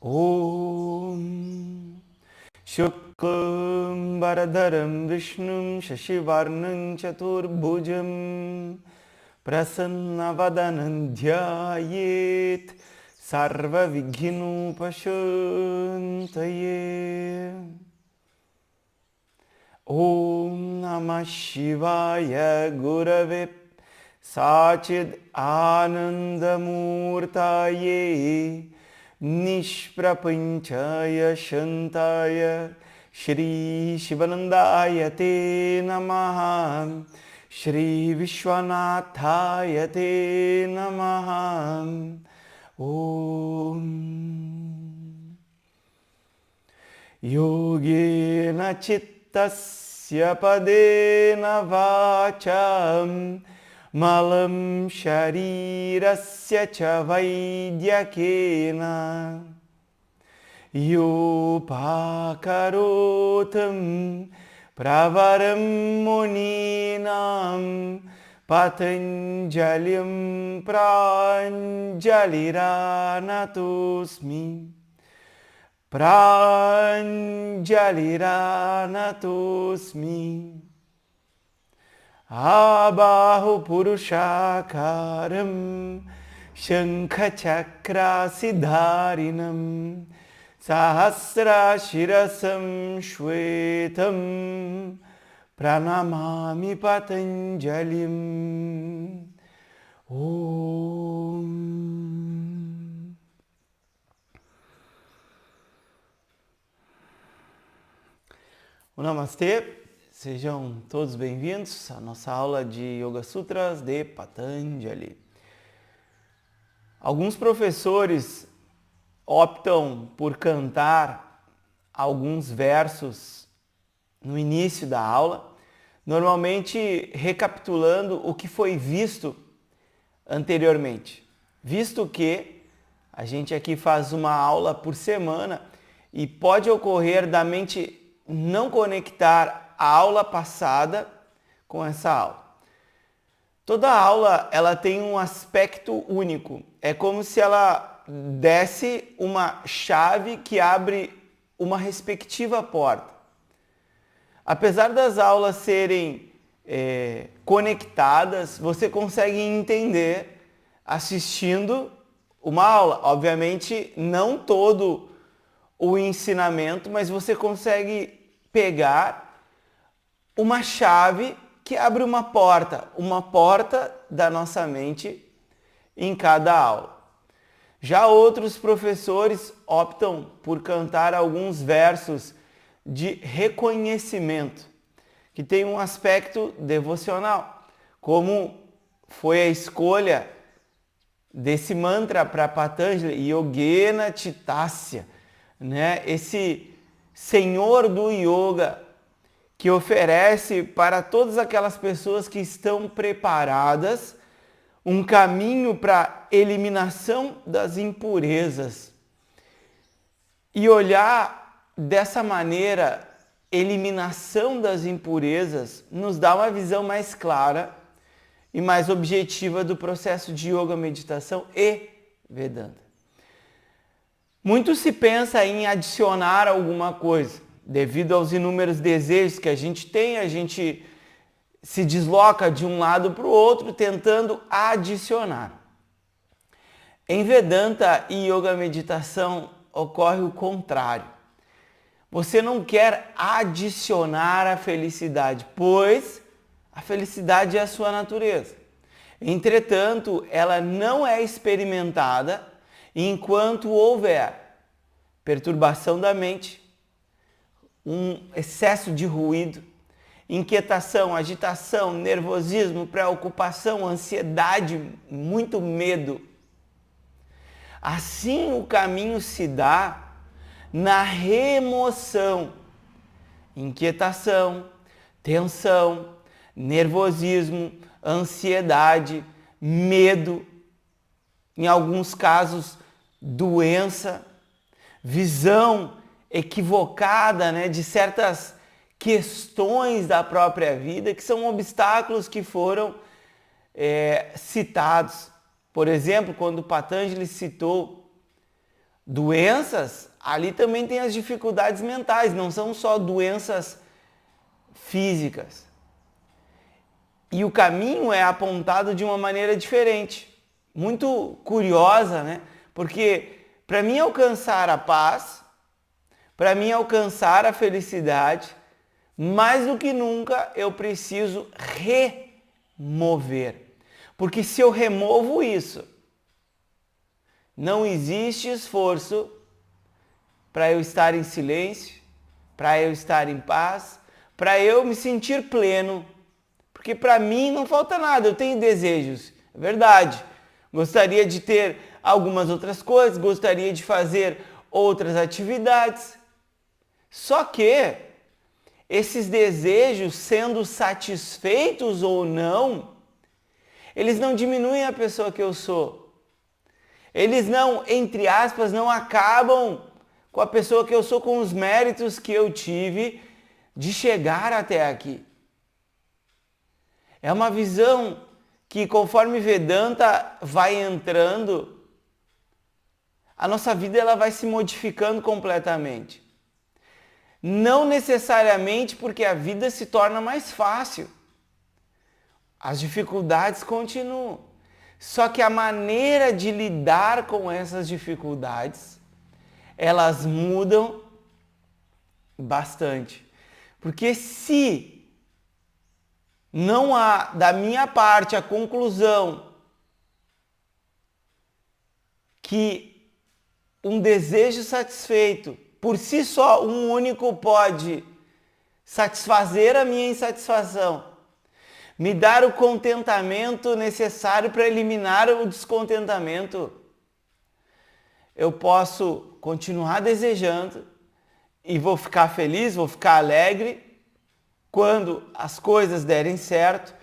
Om Shuklam Bharadaram Vishnum Shashivarnam Chaturbhujam Prasannavadanam Dhyayet Sarva Vighnupashantaye. Om Namah Shivaya Gurave Sachid Anandamurtaye Nishprapanchaya Shantaya Shri Shivanandaya Te Namaha Shri Vishwanathaya Te Namaha. Om Yogena Chittasya Padena Vacham Malam Sharirasya Cha Vaidyakena Yopakarotam Pravaram Muninam Patanjalim Pranjaliranatosmi Pranjaliranatosmi Abahu Purushakaram Shankha-chakra Siddharinam Sahasra Shirasam Shvetam Pranamami Patanjalim. Om. O Namastê. Sejam todos bem-vindos à nossa aula de Yoga Sutras de Patanjali. Alguns professores optam por cantar alguns versos no início da aula, normalmente recapitulando o que foi visto anteriormente. Visto que a gente aqui faz uma aula por semana e pode ocorrer da mente não conectar a aula passada com essa aula. Toda aula ela tem um aspecto único. É como se ela desse uma chave que abre uma respectiva porta. Apesar das aulas serem conectadas, você consegue entender assistindo uma aula. Obviamente, não todo o ensinamento, mas você consegue pegar uma chave que abre uma porta da nossa mente em cada aula. Já outros professores optam por cantar alguns versos de reconhecimento, que tem um aspecto devocional, como foi a escolha desse mantra para Patanjali, Yogena Chittasya, né? Esse senhor do yoga que oferece para todas aquelas pessoas que estão preparadas um caminho para eliminação das impurezas. E olhar dessa maneira, eliminação das impurezas, nos dá uma visão mais clara e mais objetiva do processo de yoga, meditação e Vedanta. Muito se pensa em adicionar alguma coisa. Devido aos inúmeros desejos que a gente tem, a gente se desloca de um lado para o outro tentando adicionar. Em Vedanta e Yoga Meditação ocorre o contrário. Você não quer adicionar a felicidade, pois a felicidade é a sua natureza. Entretanto, ela não é experimentada enquanto houver perturbação da mente, um excesso de ruído, inquietação, agitação, nervosismo, preocupação, ansiedade, muito medo. Assim o caminho se dá na remoção, inquietação, tensão, nervosismo, ansiedade, medo, em alguns casos doença, visão equivocada, né, de certas questões da própria vida, que são obstáculos que foram citados. Por exemplo, quando Patanjali citou doenças, ali também tem as dificuldades mentais, não são só doenças físicas. E o caminho é apontado de uma maneira diferente, muito curiosa, né? Porque para mim alcançar a paz, para mim alcançar a felicidade, mais do que nunca eu preciso remover. Porque se eu removo isso, não existe esforço para eu estar em silêncio, para eu estar em paz, para eu me sentir pleno. Porque para mim não falta nada, eu tenho desejos, é verdade. Gostaria de ter algumas outras coisas, gostaria de fazer outras atividades. Só que esses desejos, sendo satisfeitos ou não, eles não diminuem a pessoa que eu sou. Eles não, entre aspas, não acabam com a pessoa que eu sou, com os méritos que eu tive de chegar até aqui. É uma visão que, conforme Vedanta vai entrando, a nossa vida ela vai se modificando completamente. Não necessariamente porque a vida se torna mais fácil. As dificuldades continuam. Só que a maneira de lidar com essas dificuldades, elas mudam bastante. Porque se não há, da minha parte, a conclusão que um desejo satisfeito, por si só, um único pode satisfazer a minha insatisfação, me dar o contentamento necessário para eliminar o descontentamento, eu posso continuar desejando e vou ficar feliz, vou ficar alegre quando as coisas derem certo.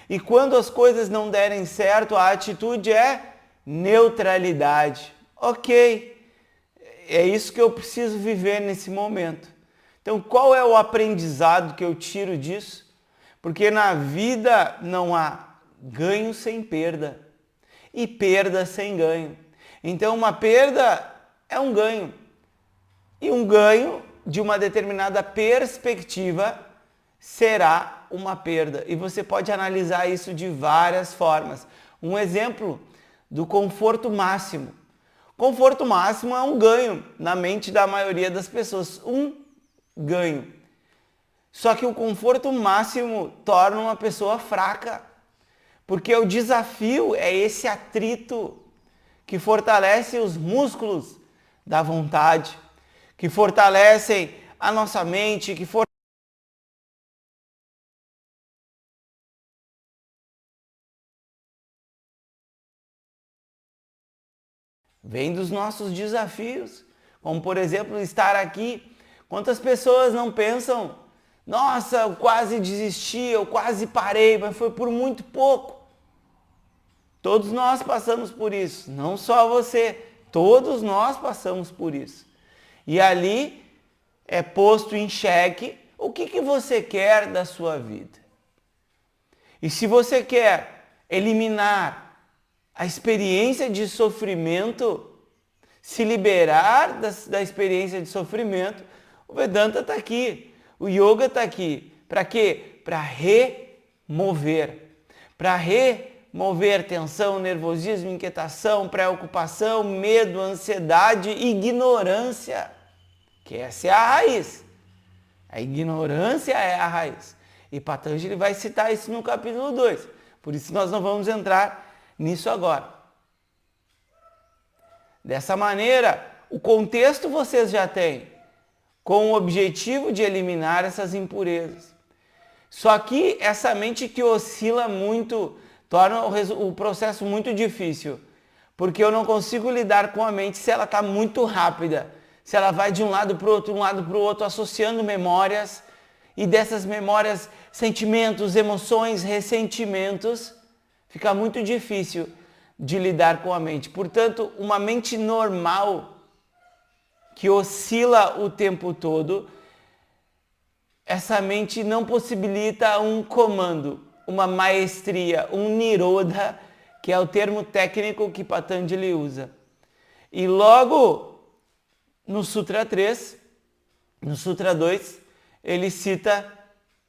E quando as coisas não derem certo, a atitude é neutralidade. Ok, é isso que eu preciso viver nesse momento. Então, qual é o aprendizado que eu tiro disso? Porque na vida não há ganho sem perda e perda sem ganho. Então, uma perda é um ganho. E um ganho de uma determinada perspectiva será uma perda. E você pode analisar isso de várias formas. Um exemplo do conforto máximo. Conforto máximo é um ganho na mente da maioria das pessoas. Um ganho. Só que o conforto máximo torna uma pessoa fraca. Porque o desafio é esse atrito que fortalece os músculos da vontade, que fortalecem a nossa mente, que vem dos nossos desafios, como por exemplo estar aqui. Quantas pessoas não pensam, nossa, eu quase desisti, eu quase parei, mas foi por muito pouco. Todos nós passamos por isso, não só você, todos nós passamos por isso. E ali é posto em xeque o que você quer da sua vida. E se você quer eliminar a experiência de sofrimento, se liberar da experiência de sofrimento, o Vedanta está aqui, o Yoga está aqui. Para quê? Para remover. Para remover tensão, nervosismo, inquietação, preocupação, medo, ansiedade, ignorância. Que essa é a raiz. A ignorância é a raiz. E Patanjali vai citar isso no capítulo 2. Por isso nós não vamos entrar nisso agora. Dessa maneira, o contexto vocês já têm, com o objetivo de eliminar essas impurezas. Só que essa mente que oscila muito, torna o processo muito difícil. Porque eu não consigo lidar com a mente se ela está muito rápida. Se ela vai de um lado para o outro, associando memórias. E dessas memórias, sentimentos, emoções, ressentimentos, fica muito difícil de lidar com a mente. Portanto, uma mente normal, que oscila o tempo todo, essa mente não possibilita um comando, uma maestria, um nirodha, que é o termo técnico que Patanjali usa. E logo no Sutra 3, no Sutra 2, ele cita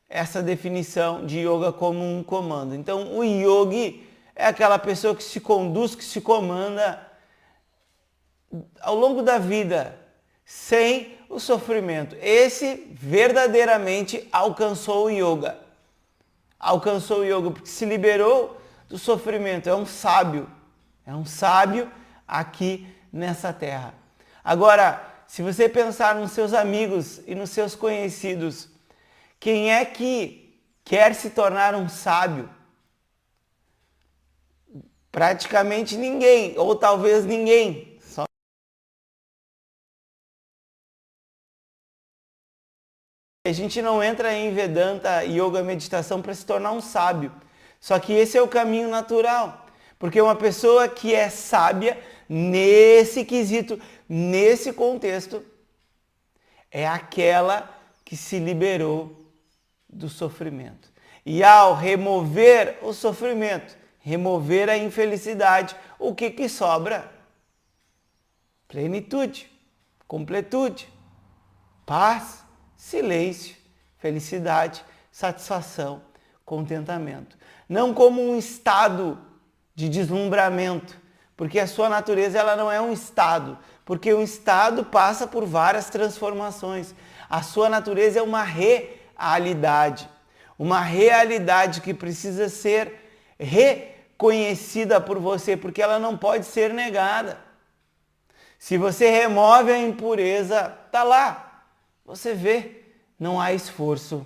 essa definição de yoga como um comando. Então, o yogi é aquela pessoa que se conduz, que se comanda ao longo da vida, sem o sofrimento. Esse verdadeiramente alcançou o yoga. Alcançou o yoga porque se liberou do sofrimento. É um sábio. É um sábio aqui nessa terra. Agora, se você pensar nos seus amigos e nos seus conhecidos, quem é que quer se tornar um sábio? Praticamente ninguém, ou talvez ninguém. A gente não entra em Vedanta, Yoga, meditação para se tornar um sábio. Só que esse é o caminho natural. Porque uma pessoa que é sábia, nesse quesito, nesse contexto, é aquela que se liberou do sofrimento. E ao remover o sofrimento, remover a infelicidade, o que sobra? Plenitude, completude, paz, silêncio, felicidade, satisfação, contentamento. Não como um estado de deslumbramento, porque a sua natureza ela não é um estado, porque um estado passa por várias transformações. A sua natureza é uma realidade que precisa ser reconhecida por você, porque ela não pode ser negada. Se você remove a impureza, tá lá. Você vê, não há esforço.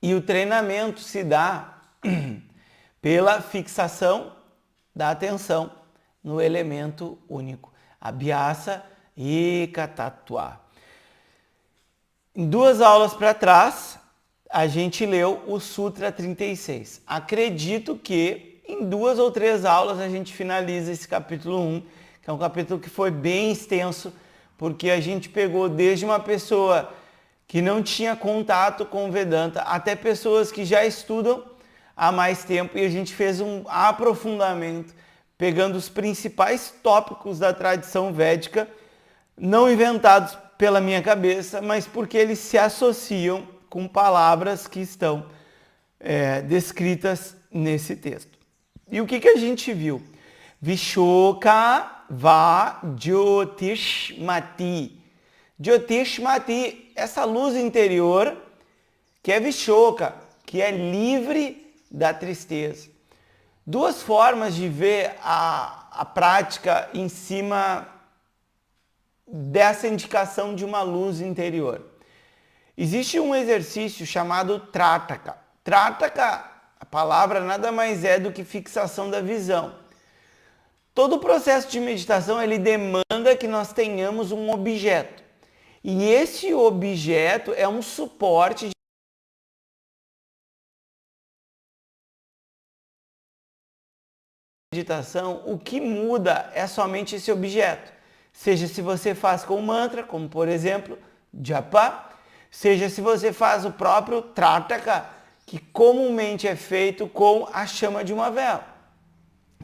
E o treinamento se dá pela fixação da atenção no elemento único, Abhyasa Ekatattva. Em 2 aulas para trás, a gente leu o Sutra 36. Acredito que em 2 ou 3 aulas a gente finaliza esse capítulo 1, que é um capítulo que foi bem extenso, porque a gente pegou desde uma pessoa que não tinha contato com o Vedanta, até pessoas que já estudam há mais tempo, e a gente fez um aprofundamento, pegando os principais tópicos da tradição védica, não inventados pela minha cabeça, mas porque eles se associam com palavras que estão descritas nesse texto. E o que a gente viu? Vishoka va Jyotishmati. Jyotishmati, essa luz interior, que é Vishoka, que é livre da tristeza. 2 formas de ver a prática em cima dessa indicação de uma luz interior. Existe um exercício chamado Trataka. Trataka, a palavra nada mais é do que fixação da visão. Todo o processo de meditação ele demanda que nós tenhamos um objeto. E esse objeto é um suporte de meditação. O que muda é somente esse objeto. Seja se você faz com mantra, como por exemplo, japa, seja se você faz o próprio Trataka, que comumente é feito com a chama de uma vela.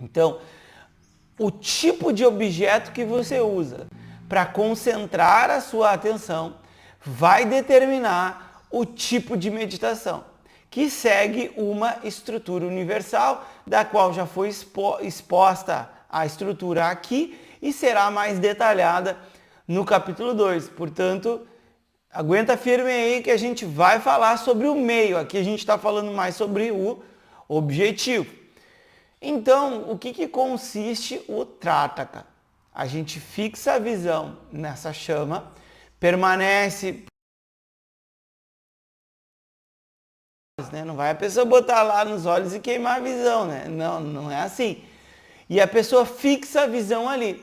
Então, o tipo de objeto que você usa para concentrar a sua atenção vai determinar o tipo de meditação, que segue uma estrutura universal, da qual já foi exposta a estrutura aqui e será mais detalhada no capítulo 2. Portanto, aguenta firme aí que a gente vai falar sobre o meio. Aqui a gente está falando mais sobre o objetivo. Então, o que consiste o Trataka? A gente fixa a visão nessa chama, permanece... Não vai a pessoa botar lá nos olhos e queimar a visão, né? Não, não é assim. E a pessoa fixa a visão ali.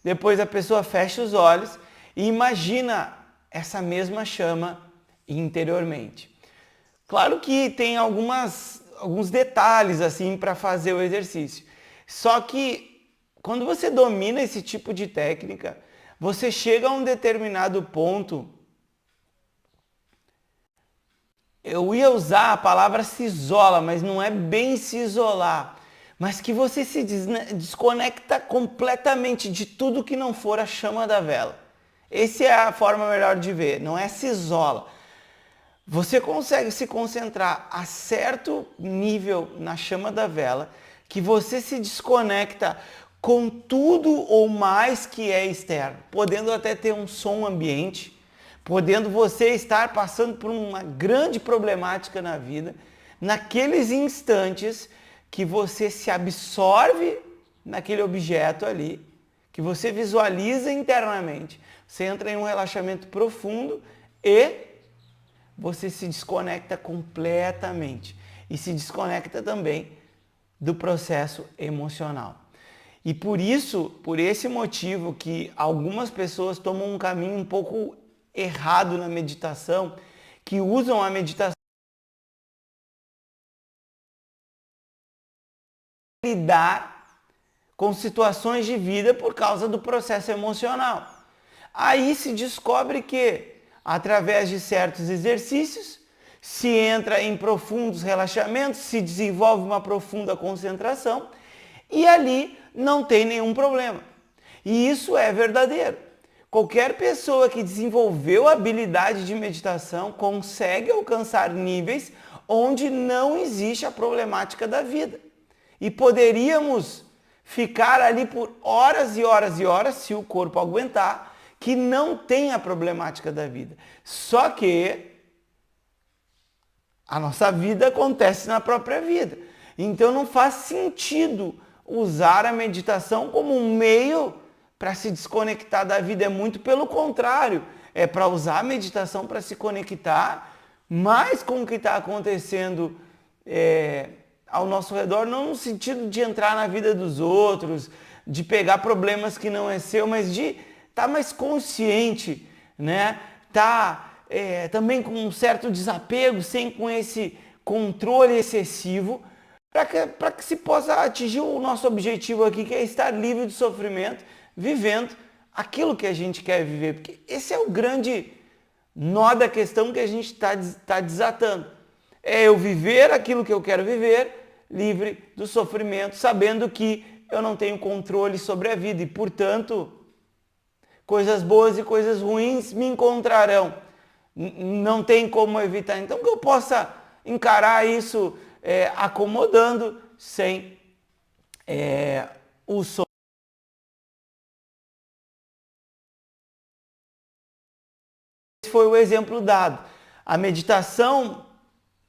Depois a pessoa fecha os olhos e imagina essa mesma chama interiormente. Claro que tem alguns detalhes assim para fazer o exercício. Só que quando você domina esse tipo de técnica, você chega a um determinado ponto eu ia usar a palavra se isola, mas não é bem se isolar, mas que você se desconecta completamente de tudo que não for a chama da vela. Essa é a forma melhor de ver, não é se isola. Você consegue se concentrar a certo nível na chama da vela, que você se desconecta com tudo ou mais que é externo, podendo até ter um som ambiente, podendo você estar passando por uma grande problemática na vida, naqueles instantes que você se absorve naquele objeto ali, que você visualiza internamente, você entra em um relaxamento profundo e você se desconecta completamente e se desconecta também do processo emocional. E por isso, por esse motivo que algumas pessoas tomam um caminho um pouco errado na meditação, que usam a meditação para lidar com situações de vida por causa do processo emocional. Aí se descobre que, através de certos exercícios, se entra em profundos relaxamentos, se desenvolve uma profunda concentração e ali não tem nenhum problema. E isso é verdadeiro. Qualquer pessoa que desenvolveu a habilidade de meditação consegue alcançar níveis onde não existe a problemática da vida. E poderíamos ficar ali por horas e horas e horas, se o corpo aguentar, que não tem a problemática da vida. Só que a nossa vida acontece na própria vida. Então não faz sentido usar a meditação como um meio para se desconectar da vida. É muito pelo contrário. É para usar a meditação para se conectar mais com o que está acontecendo ao nosso redor, não no sentido de entrar na vida dos outros, de pegar problemas que não é seu, mas de estar mais consciente, né? Também com um certo desapego, sem com esse controle excessivo, para que se possa atingir o nosso objetivo aqui, que é estar livre de sofrimento, vivendo aquilo que a gente quer viver. Porque esse é o grande nó da questão que a gente está desatando. É eu viver aquilo que eu quero viver, livre do sofrimento, sabendo que eu não tenho controle sobre a vida e, portanto, coisas boas e coisas ruins me encontrarão. Não tem como evitar. Então, que eu possa encarar isso acomodando sem o sofrimento. Esse foi o exemplo dado. A meditação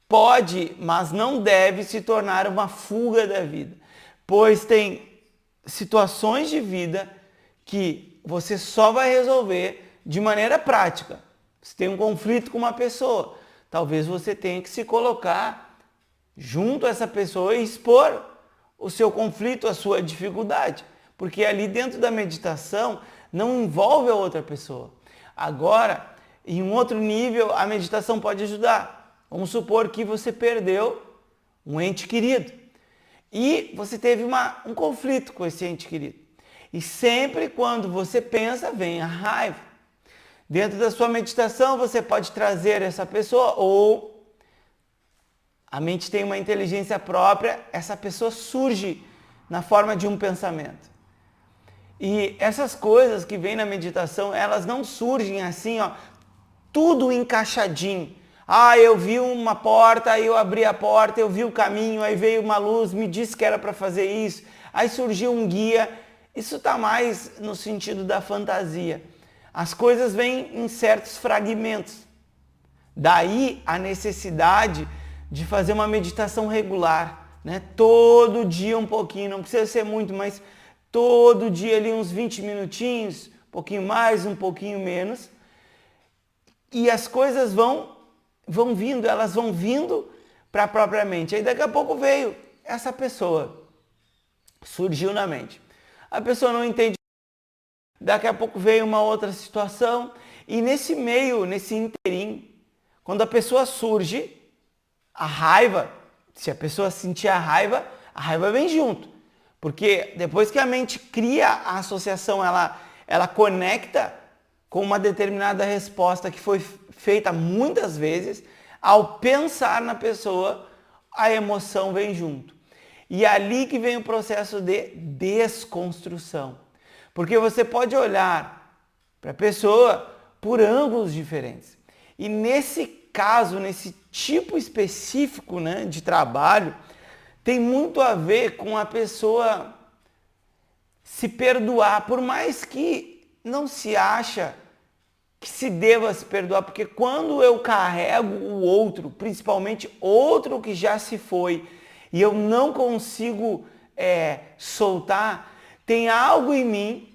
pode, mas não deve se tornar uma fuga da vida, pois tem situações de vida que você só vai resolver de maneira prática. Você tem um conflito com uma pessoa, talvez você tenha que se colocar junto a essa pessoa e expor o seu conflito, a sua dificuldade, porque ali dentro da meditação não envolve a outra pessoa. Agora, em um outro nível, a meditação pode ajudar. Vamos supor que você perdeu um ente querido e você teve um conflito com esse ente querido. E sempre quando você pensa, vem a raiva. Dentro da sua meditação, você pode trazer essa pessoa, ou a mente tem uma inteligência própria, essa pessoa surge na forma de um pensamento. E essas coisas que vêm na meditação, elas não surgem assim, tudo encaixadinho. Eu vi uma porta, aí eu abri a porta, eu vi o caminho, aí veio uma luz, me disse que era para fazer isso, aí surgiu um guia. Isso está mais no sentido da fantasia. As coisas vêm em certos fragmentos. Daí a necessidade de fazer uma meditação regular, né? Todo dia um pouquinho, não precisa ser muito, mas todo dia ali uns 20 minutinhos, um pouquinho mais, um pouquinho menos. E as coisas vão vindo, elas vão vindo para a própria mente. Aí daqui a pouco veio essa pessoa, surgiu na mente. A pessoa não entende, daqui a pouco veio uma outra situação, e nesse meio, nesse interim, quando a pessoa surge, a raiva, se a pessoa sentir a raiva vem junto. Porque depois que a mente cria a associação, ela conecta com uma determinada resposta que foi feita muitas vezes, ao pensar na pessoa, a emoção vem junto. E é ali que vem o processo de desconstrução. Porque você pode olhar para a pessoa por ângulos diferentes. E nesse caso, nesse tipo específico, né, de trabalho, tem muito a ver com a pessoa se perdoar, por mais que não se acha que se deva se perdoar, porque quando eu carrego o outro, principalmente outro que já se foi, e eu não consigo soltar, tem algo em mim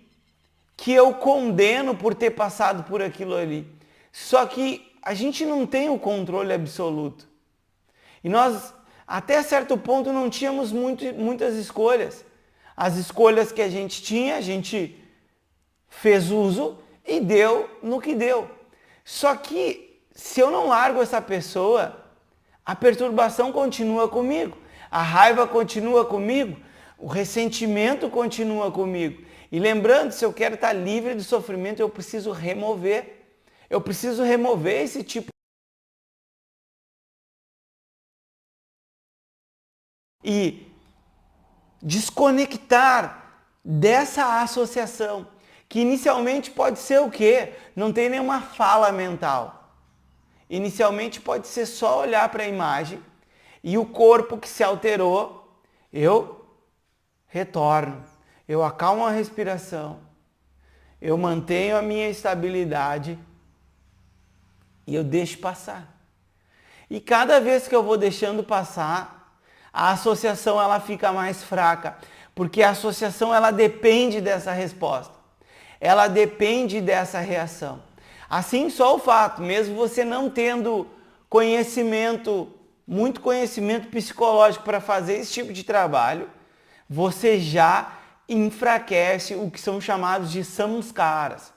que eu condeno por ter passado por aquilo ali. Só que a gente não tem o controle absoluto. E nós, até certo ponto, não tínhamos muitas escolhas. As escolhas que a gente tinha, a gente fez uso e deu no que deu. Só que se eu não largo essa pessoa, a perturbação continua comigo, a raiva continua comigo, o ressentimento continua comigo. E lembrando, se eu quero estar livre do sofrimento, eu preciso remover. Eu preciso remover esse tipo e desconectar dessa associação, que inicialmente pode ser o quê? Não tem nenhuma fala mental. Inicialmente pode ser só olhar para a imagem e o corpo que se alterou, eu retorno, eu acalmo a respiração, eu mantenho a minha estabilidade e eu deixo passar. E cada vez que eu vou deixando passar, a associação ela fica mais fraca, porque a associação ela depende dessa resposta. Ela depende dessa reação. Assim, só o fato, mesmo você não tendo conhecimento, muito conhecimento psicológico para fazer esse tipo de trabalho, você já enfraquece o que são chamados de samskaras.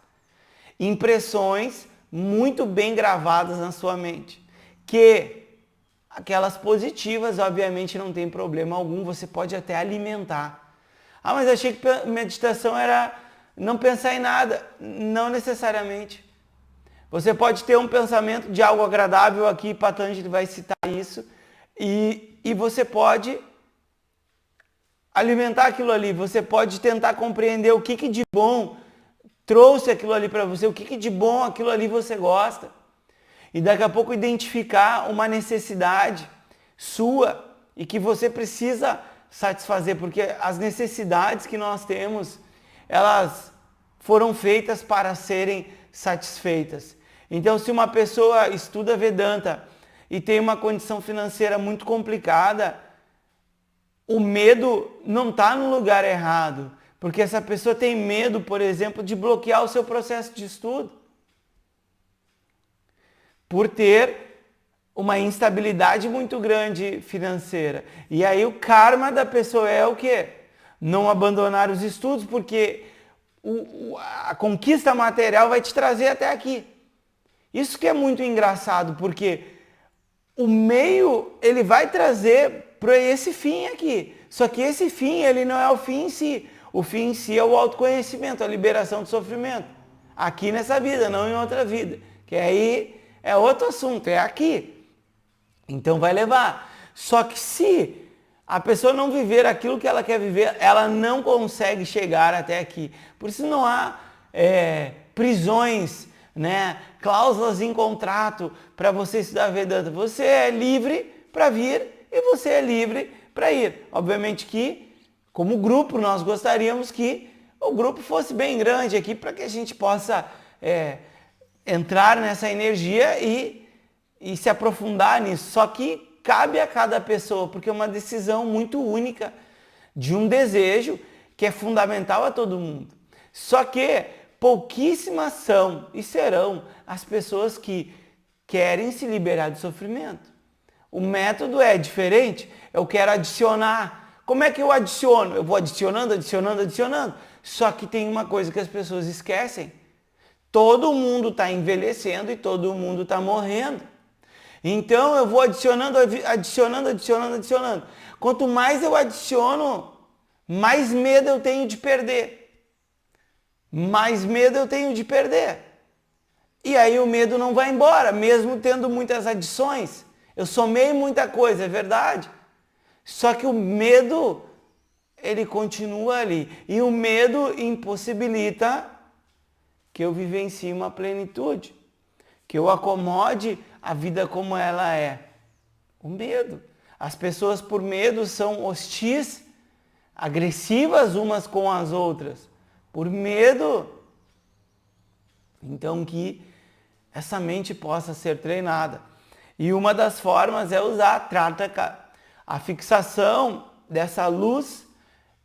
Impressões muito bem gravadas na sua mente. Que aquelas positivas, obviamente, não tem problema algum, você pode até alimentar. Ah, mas achei que meditação era não pensar em nada. Não necessariamente. Você pode ter um pensamento de algo agradável, aqui Patanjali vai citar isso, e você pode alimentar aquilo ali, você pode tentar compreender o que de bom trouxe aquilo ali para você, o que de bom aquilo ali você gosta. E daqui a pouco identificar uma necessidade sua e que você precisa satisfazer, porque as necessidades que nós temos, elas foram feitas para serem satisfeitas. Então, se uma pessoa estuda Vedanta e tem uma condição financeira muito complicada, o medo não está no lugar errado, porque essa pessoa tem medo, por exemplo, de bloquear o seu processo de estudo, por ter uma instabilidade muito grande financeira. E aí o karma da pessoa é o quê? Não abandonar os estudos, porque a conquista material vai te trazer até aqui. Isso que é muito engraçado, porque o meio, ele vai trazer para esse fim aqui. Só que esse fim, ele não é o fim em si. O fim em si é o autoconhecimento, a liberação do sofrimento. Aqui nessa vida, não em outra vida. Que aí é outro assunto, é aqui. Então vai levar. Só que se a pessoa não viver aquilo que ela quer viver, ela não consegue chegar até aqui. Por isso não há prisões, né, cláusulas em contrato para você estudar Vedanta. Você é livre para vir e você é livre para ir. Obviamente que, como grupo, nós gostaríamos que o grupo fosse bem grande aqui para que a gente possa entrar nessa energia e se aprofundar nisso. Só que cabe a cada pessoa, porque é uma decisão muito única de um desejo que é fundamental a todo mundo. Só que pouquíssimas são e serão as pessoas que querem se liberar do sofrimento. O método é diferente. Eu quero adicionar. Como é que eu adiciono? Eu vou adicionando, adicionando, adicionando. Só que tem uma coisa que as pessoas esquecem. Todo mundo está envelhecendo e todo mundo está morrendo. Então eu vou adicionando, adicionando, adicionando, adicionando. Quanto mais eu adiciono, mais medo eu tenho de perder. Mais medo eu tenho de perder. E aí o medo não vai embora, mesmo tendo muitas adições. Eu somei muita coisa, é verdade. Só que o medo, ele continua ali. E o medo impossibilita que eu vivencie uma plenitude, que eu acomode a vida como ela é. O medo. As pessoas por medo são hostis, agressivas umas com as outras. Por medo. Então que essa mente possa ser treinada. E uma das formas é usar a fixação dessa luz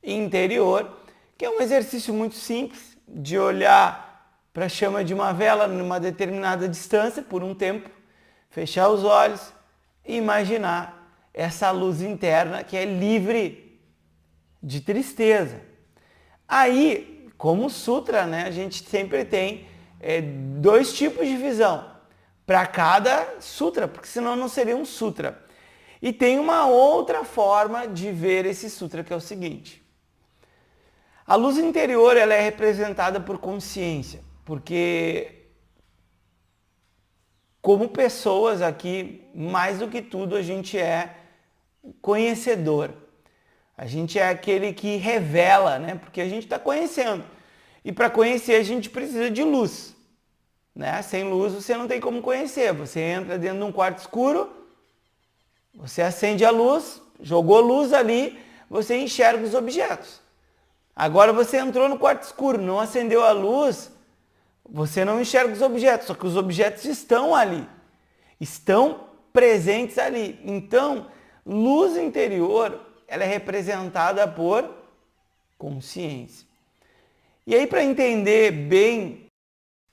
interior, que é um exercício muito simples de olhar para a chama de uma vela numa determinada distância por um tempo, fechar os olhos e imaginar essa luz interna que é livre de tristeza. Aí, como sutra, né, a gente sempre tem dois tipos de visão para cada sutra, porque senão não seria um sutra. E tem uma outra forma de ver esse sutra, que é o seguinte. A luz interior ela é representada por consciência, porque como pessoas aqui, mais do que tudo, a gente é conhecedor. A gente é aquele que revela, né? Porque a gente está conhecendo. E para conhecer a gente precisa de luz. Né? Sem luz você não tem como conhecer. Você entra dentro de um quarto escuro, você acende a luz, jogou luz ali, você enxerga os objetos. Agora você entrou no quarto escuro, não acendeu a luz, você não enxerga os objetos, só que os objetos estão ali, estão presentes ali. Então, luz interior, ela é representada por consciência. E aí, para entender bem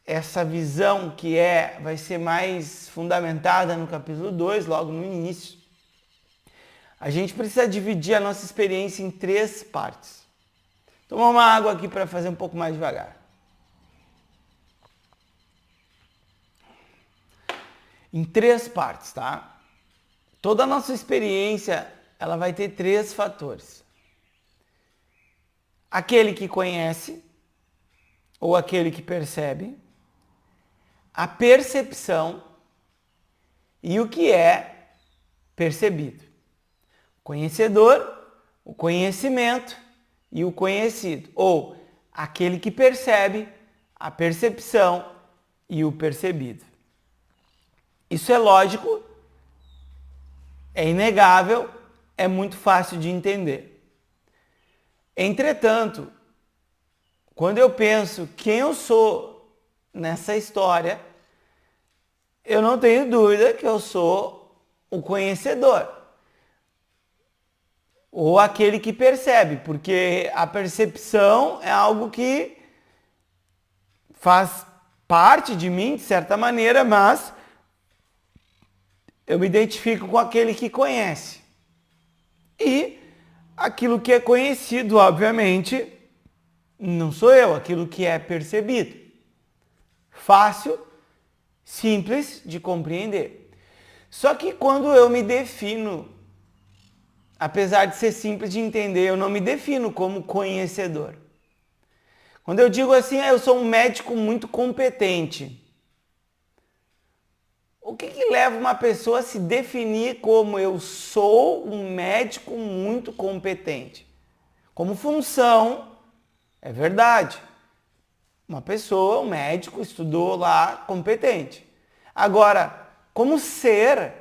essa visão que vai ser mais fundamentada no capítulo 2, logo no início, a gente precisa dividir a nossa experiência em 3 partes. Tomar uma água aqui para fazer um pouco mais devagar. Em 3 partes, tá? Toda a nossa experiência, ela vai ter 3 fatores. Aquele que conhece, ou aquele que percebe, a percepção e o que é percebido. Conhecedor, o conhecimento e o conhecido. Ou aquele que percebe, a percepção e o percebido. Isso é lógico, é inegável, é muito fácil de entender. Entretanto, quando eu penso quem eu sou nessa história, eu não tenho dúvida que eu sou o conhecedor. Ou aquele que percebe, porque a percepção é algo que faz parte de mim, de certa maneira, mas eu me identifico com aquele que conhece. E aquilo que é conhecido, obviamente, não sou eu, aquilo que é percebido. Fácil, simples de compreender. Só que quando eu me defino, apesar de ser simples de entender, eu não me defino como conhecedor. Quando eu digo assim, eu sou um médico muito competente. O que leva uma pessoa a se definir como eu sou um médico muito competente? Como função, é verdade. Uma pessoa, um médico, estudou lá, competente. Agora, como ser,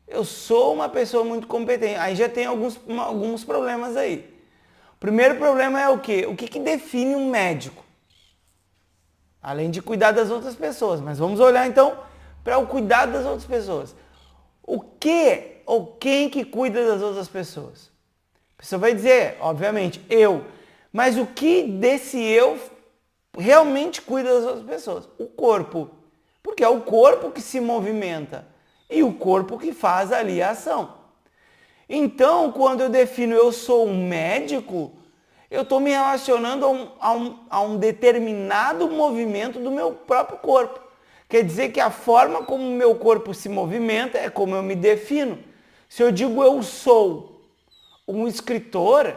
eu sou uma pessoa muito competente. Aí já tem alguns problemas aí. O primeiro problema é o quê? O que define um médico? Além de cuidar das outras pessoas. Mas vamos olhar então para o cuidado das outras pessoas. O que ou quem que cuida das outras pessoas? A pessoa vai dizer, obviamente, eu. Mas o que desse eu realmente cuida das outras pessoas? O corpo. Porque é o corpo que se movimenta. E o corpo que faz ali a ação. Então, quando eu defino eu sou um médico, eu estou me relacionando a um determinado movimento do meu próprio corpo. Quer dizer que a forma como o meu corpo se movimenta é como eu me defino. Se eu digo eu sou um escritor,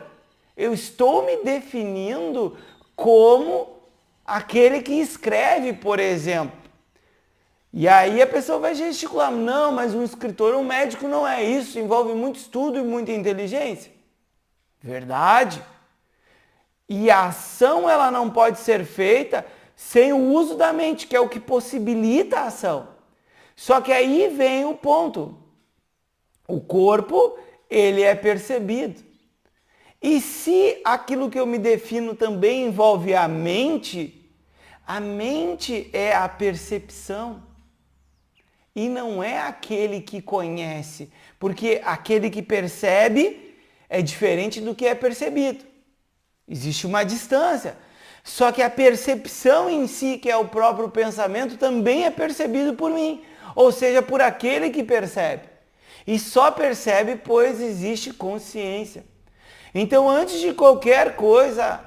eu estou me definindo como aquele que escreve, por exemplo. E aí a pessoa vai gesticular, não, mas um escritor, um médico não é isso, envolve muito estudo e muita inteligência. Verdade. E a ação ela não pode ser feita sem o uso da mente, que é o que possibilita a ação. Só que aí vem o ponto. O corpo, ele é percebido. E se aquilo que eu me defino também envolve a mente é a percepção. E não é aquele que conhece, porque aquele que percebe é diferente do que é percebido. Existe uma distância. Só que a percepção em si, que é o próprio pensamento, também é percebido por mim, ou seja, por aquele que percebe. E só percebe pois existe consciência. Então, antes de qualquer coisa,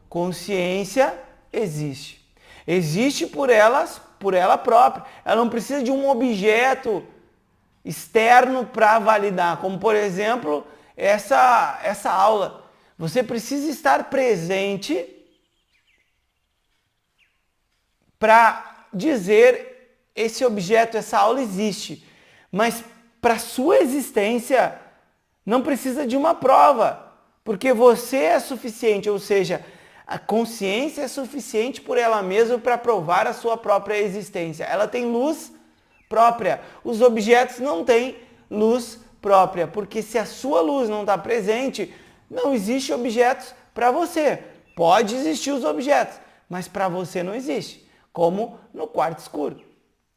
consciência existe. Existe por ela própria. Ela não precisa de um objeto externo para validar, como por exemplo, essa aula. Você precisa estar presente para dizer esse objeto, essa aula existe. Mas para sua existência não precisa de uma prova, porque você é suficiente, ou seja, a consciência é suficiente por ela mesma para provar a sua própria existência. Ela tem luz própria. Os objetos não têm luz própria, porque se a sua luz não está presente, não existe objetos para você. Pode existir os objetos, mas para você não existe. Como no quarto escuro.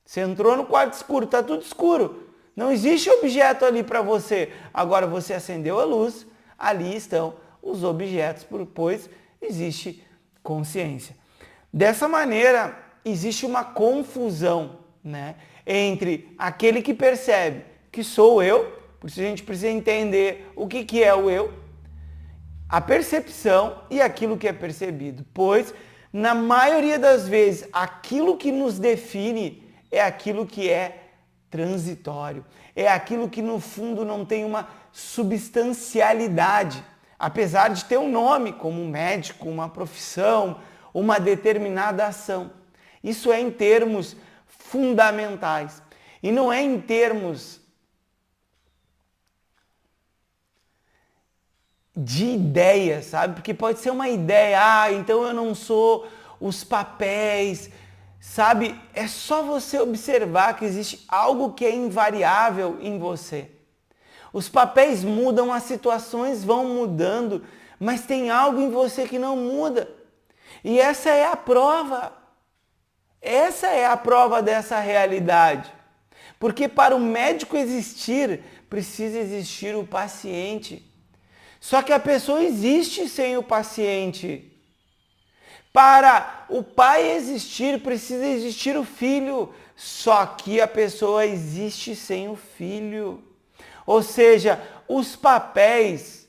Você entrou no quarto escuro, está tudo escuro. Não existe objeto ali para você. Agora você acendeu a luz, ali estão os objetos, pois existe consciência. Dessa maneira, existe uma confusão, né, entre aquele que percebe que sou eu, por isso a gente precisa entender o que é o eu, a percepção e aquilo que é percebido, pois na maioria das vezes aquilo que nos define é aquilo que é transitório, é aquilo que no fundo não tem uma substancialidade, apesar de ter um nome, como um médico, uma profissão, uma determinada ação. Isso é em termos fundamentais e não é em termos de ideia, sabe? Porque pode ser uma ideia, então eu não sou os papéis, sabe? É só você observar que existe algo que é invariável em você. Os papéis mudam, as situações vão mudando, mas tem algo em você que não muda. E essa é a prova. Essa é a prova dessa realidade. Porque para o médico existir, precisa existir o paciente. Só que a pessoa existe sem o paciente. Para o pai existir, precisa existir o filho. Só que a pessoa existe sem o filho. Ou seja, os papéis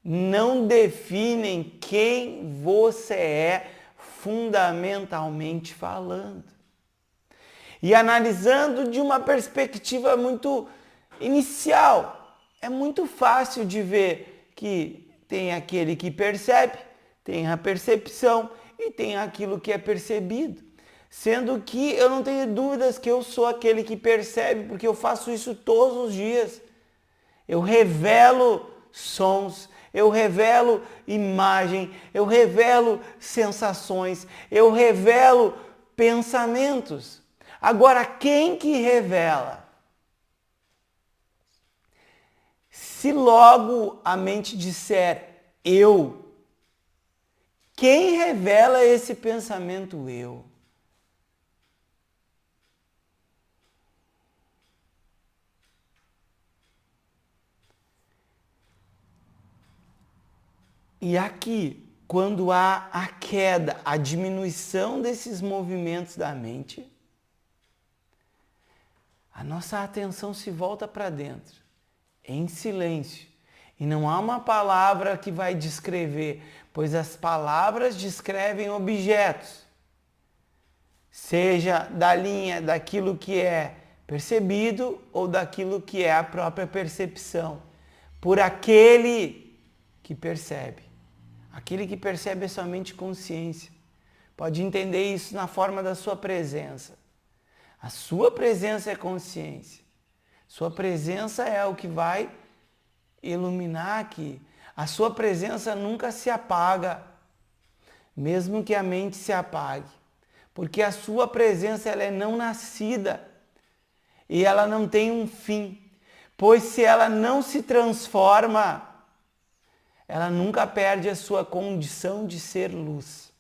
não definem quem você é fundamentalmente falando. E analisando de uma perspectiva muito inicial, é muito fácil de ver que tem aquele que percebe, tem a percepção e tem aquilo que é percebido. Sendo que eu não tenho dúvidas que eu sou aquele que percebe, porque eu faço isso todos os dias. Eu revelo sons, eu revelo imagem, eu revelo sensações, eu revelo pensamentos. Agora, quem que revela? Se logo a mente disser eu, quem revela esse pensamento eu? E aqui, quando há a queda, a diminuição desses movimentos da mente, a nossa atenção se volta para dentro, em silêncio. E não há uma palavra que vai descrever, pois as palavras descrevem objetos, seja da linha daquilo que é percebido ou daquilo que é a própria percepção, por aquele que percebe. Aquele que percebe é somente consciência. Pode entender isso na forma da sua presença. A sua presença é consciência. Sua presença é o que vai iluminar aqui. A sua presença nunca se apaga, mesmo que a mente se apague. Porque a sua presença ela é não nascida e ela não tem um fim. Pois se ela não se transforma, ela nunca perde a sua condição de ser luz.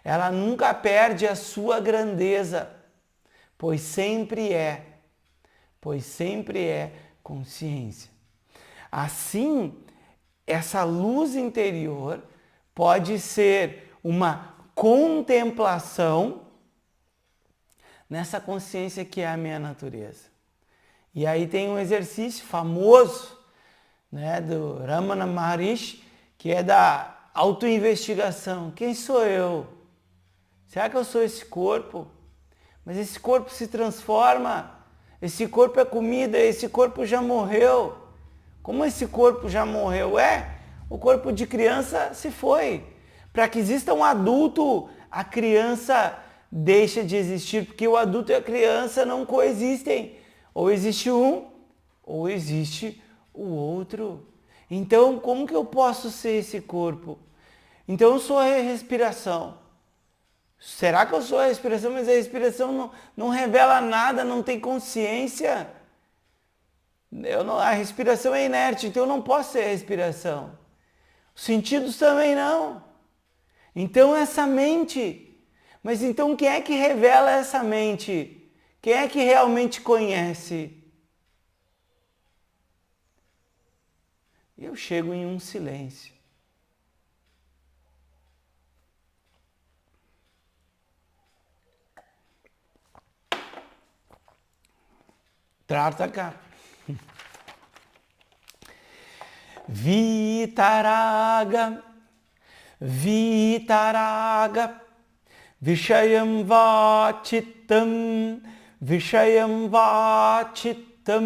Ela nunca perde a sua grandeza, pois sempre é consciência. Assim, essa luz interior pode ser uma contemplação nessa consciência que é a minha natureza. E aí tem um exercício famoso, né, do Ramana Maharishi, que é da autoinvestigação. Quem sou eu? Será que eu sou esse corpo? Mas esse corpo se transforma. Esse corpo é comida, esse corpo já morreu. Como esse corpo já morreu? O corpo de criança se foi. Para que exista um adulto, a criança deixa de existir, porque o adulto e a criança não coexistem. Ou existe um, ou existe o outro. Então, como que eu posso ser esse corpo? Então, eu sou a respiração. Será que eu sou a respiração? Mas a respiração não revela nada, não tem consciência. A respiração é inerte, então eu não posso ser a respiração. Os sentidos também não. Então, essa mente. Mas então, quem é que revela essa mente? Quem é que realmente conhece? Eu chego em um silêncio. Trata Vitaraga, Vitaraga, Vishayam Vachitam, Vishayam Vachitam,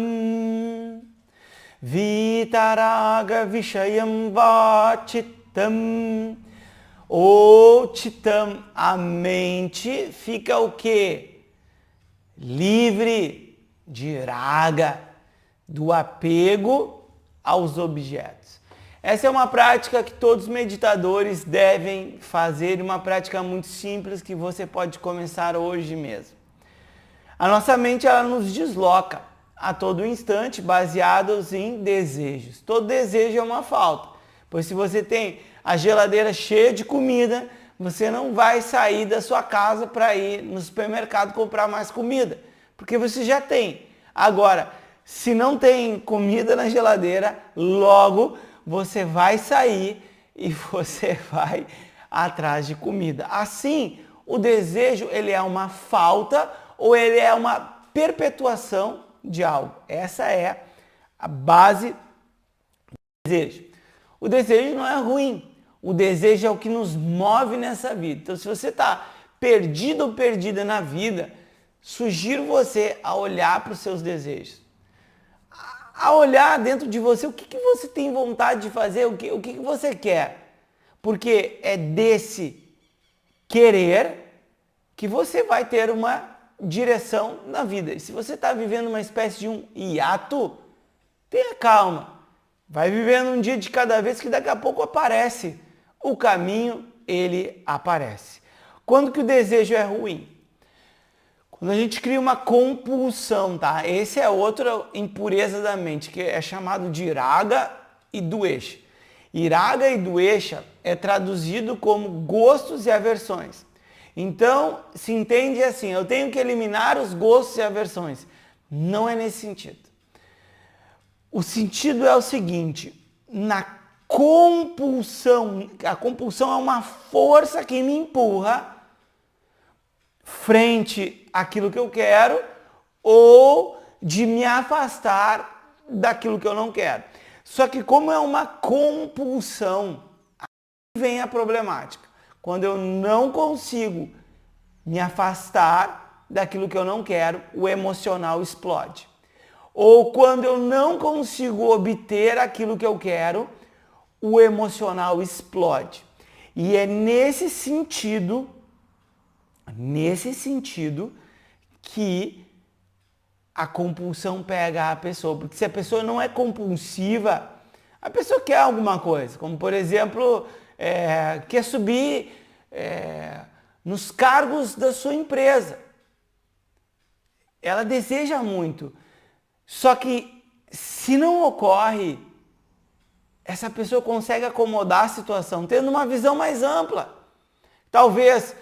Vitaraga, Vishayam Vachitam. O Chitam, a mente fica o quê? Livre de raga, do apego aos objetos. Essa é uma prática que todos os meditadores devem fazer, uma prática muito simples que você pode começar hoje mesmo. A nossa mente ela nos desloca a todo instante baseados em desejos. Todo desejo é uma falta, pois se você tem a geladeira cheia de comida, você não vai sair da sua casa para ir no supermercado comprar mais comida, porque você já tem. Agora, se não tem comida na geladeira, logo você vai sair e você vai atrás de comida. Assim, o desejo ele é uma falta ou ele é uma perpetuação de algo. Essa é a base do desejo. O desejo não é ruim. O desejo é o que nos move nessa vida. Então, se você está perdido ou perdida na vida, sugiro você a olhar para os seus desejos. A olhar dentro de você, o que você tem vontade de fazer, o que você quer. Porque é desse querer que você vai ter uma direção na vida. E se você está vivendo uma espécie de um hiato, tenha calma. Vai vivendo um dia de cada vez que daqui a pouco aparece. O caminho, ele aparece. Quando que o desejo é ruim? Quando a gente cria uma compulsão, tá? Esse é outra impureza da mente, que é chamado de raga e duesha. E raga e duesha é traduzido como gostos e aversões. Então, se entende assim, eu tenho que eliminar os gostos e aversões. Não é nesse sentido. O sentido é o seguinte, na compulsão, a compulsão é uma força que me empurra frente àquilo que eu quero ou de me afastar daquilo que eu não quero. Só que como é uma compulsão, aí vem a problemática. Quando eu não consigo me afastar daquilo que eu não quero, o emocional explode. Ou quando eu não consigo obter aquilo que eu quero, o emocional explode. E é nesse sentido, que a compulsão pega a pessoa. Porque se a pessoa não é compulsiva, a pessoa quer alguma coisa. Como, por exemplo, quer subir nos cargos da sua empresa. Ela deseja muito. Só que se não ocorre, essa pessoa consegue acomodar a situação, tendo uma visão mais ampla. Talvez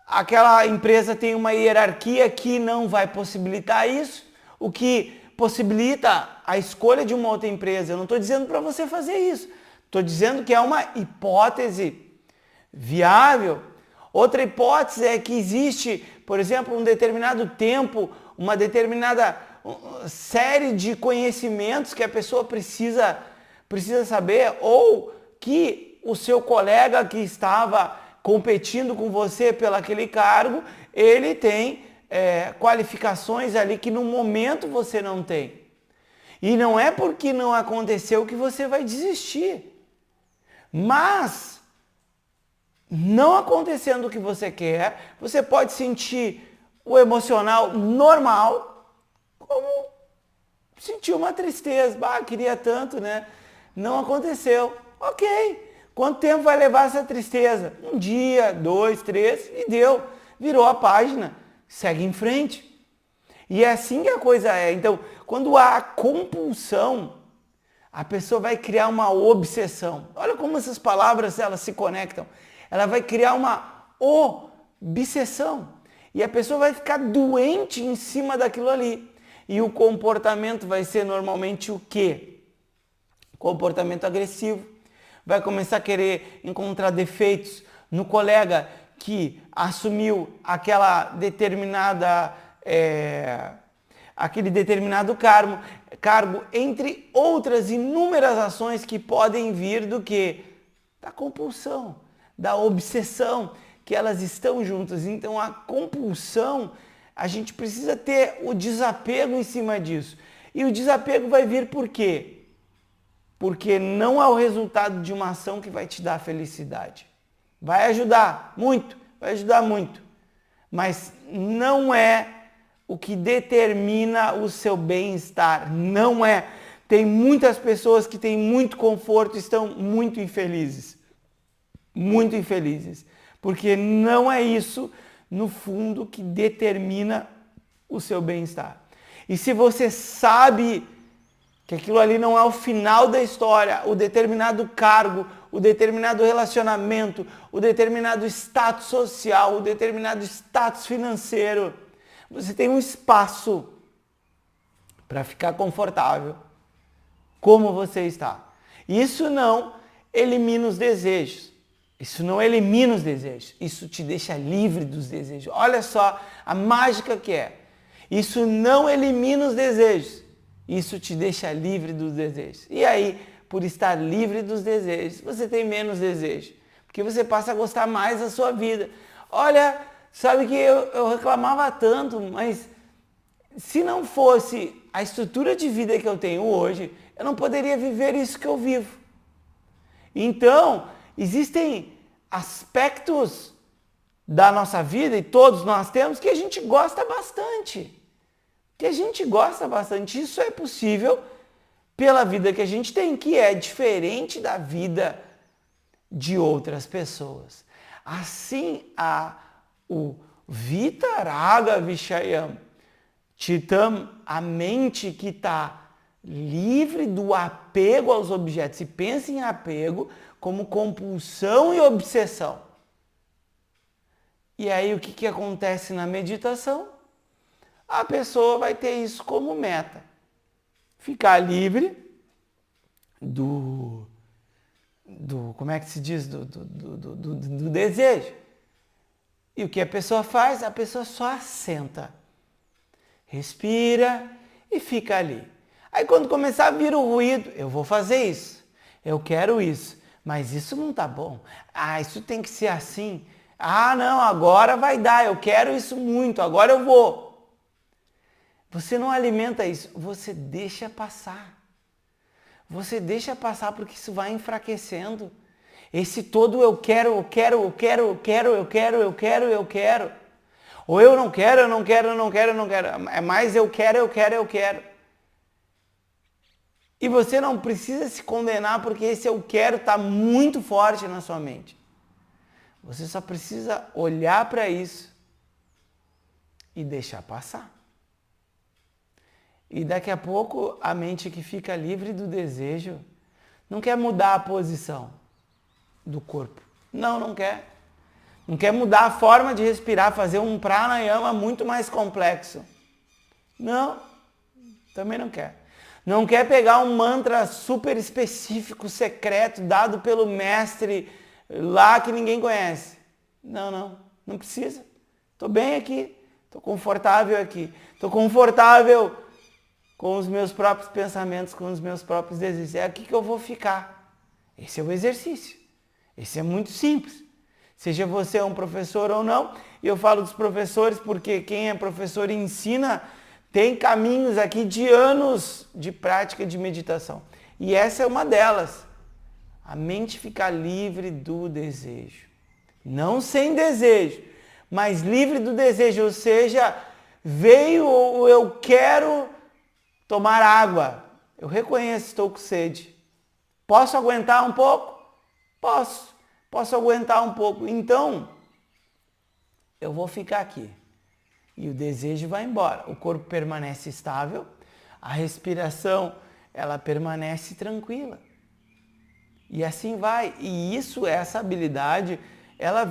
aquela empresa tenha uma hierarquia que não vai possibilitar isso, o que possibilita a escolha de uma outra empresa. Eu não estou dizendo para você fazer isso. Estou dizendo que é uma hipótese viável. Outra hipótese é que existe, por exemplo, um determinado tempo, uma determinada série de conhecimentos que a pessoa precisa saber, ou que o seu colega que estava competindo com você pelo aquele cargo, ele tem qualificações ali que no momento você não tem. E não é porque não aconteceu que você vai desistir. Mas, não acontecendo o que você quer, você pode sentir o emocional normal, como sentir uma tristeza. Queria tanto, né? Não aconteceu. Ok. Quanto tempo vai levar essa tristeza? 1 dia, 2, 3 e deu. Virou a página. Segue em frente. E é assim que a coisa é. Então, quando há compulsão, a pessoa vai criar uma obsessão. Olha como essas palavras elas se conectam. Ela vai criar uma obsessão. E a pessoa vai ficar doente em cima daquilo ali. E o comportamento vai ser normalmente o quê? Comportamento agressivo. Vai começar a querer encontrar defeitos no colega que assumiu aquele determinado cargo, entre outras inúmeras ações que podem vir do quê? Da compulsão, da obsessão, que elas estão juntas. Então a compulsão, a gente precisa ter o desapego em cima disso. E o desapego vai vir por quê? Porque não é o resultado de uma ação que vai te dar felicidade. Vai ajudar muito, mas não é o que determina o seu bem-estar. Não é. Tem muitas pessoas que têm muito conforto e estão muito infelizes. Muito infelizes. Porque não é isso, no fundo, que determina o seu bem-estar. E se você sabe que aquilo ali não é o final da história, o determinado cargo, o determinado relacionamento, o determinado status social, o determinado status financeiro, você tem um espaço para ficar confortável, como você está. Isso não elimina os desejos. Isso não elimina os desejos. Isso te deixa livre dos desejos. Olha só a mágica que é. Isso não elimina os desejos. Isso te deixa livre dos desejos. E aí, por estar livre dos desejos, você tem menos desejo. Porque você passa a gostar mais da sua vida. Olha, sabe que eu reclamava tanto, mas se não fosse a estrutura de vida que eu tenho hoje, eu não poderia viver isso que eu vivo. Então, existem aspectos da nossa vida, e todos nós temos, que a gente gosta bastante. Isso é possível pela vida que a gente tem, que é diferente da vida de outras pessoas. Assim, o Vitaraga Vishayam Chitam, a mente que está livre do apego aos objetos, e pensa em apego como compulsão e obsessão. E aí o que acontece na meditação? A pessoa vai ter isso como meta. Ficar livre do como é que se diz? Do desejo. E o que a pessoa faz? A pessoa só assenta. Respira e fica ali. Aí quando começar a vir o ruído, eu vou fazer isso. Eu quero isso. Mas isso não tá bom. Isso tem que ser assim. Não, agora vai dar. Eu quero isso muito. Agora eu vou. Você não alimenta isso, você deixa passar. Você deixa passar porque isso vai enfraquecendo. Esse todo eu quero. Ou eu não quero, eu não quero, eu não quero, eu não quero. É mais eu quero, eu quero, eu quero. E você não precisa se condenar porque esse eu quero está muito forte na sua mente. Você só precisa olhar para isso e deixar passar. E daqui a pouco a mente que fica livre do desejo não quer mudar a posição do corpo. Não quer. Não quer mudar a forma de respirar, fazer um pranayama muito mais complexo. Não, também não quer. Não quer pegar um mantra super específico, secreto, dado pelo mestre lá que ninguém conhece. Não precisa. Estou bem aqui, estou confortável aqui. Estou confortável com os meus próprios pensamentos, com os meus próprios desejos. É aqui que eu vou ficar. Esse é o exercício. Esse é muito simples. Seja você um professor ou não, e eu falo dos professores porque quem é professor e ensina tem caminhos aqui de anos de prática de meditação. E essa é uma delas. A mente ficar livre do desejo. Não sem desejo, mas livre do desejo. Ou seja, veio o eu quero tomar água. Eu reconheço, estou com sede. Posso aguentar um pouco? Posso aguentar um pouco. Então, eu vou ficar aqui. E o desejo vai embora. O corpo permanece estável. A respiração, ela permanece tranquila. E assim vai. E essa habilidade, ela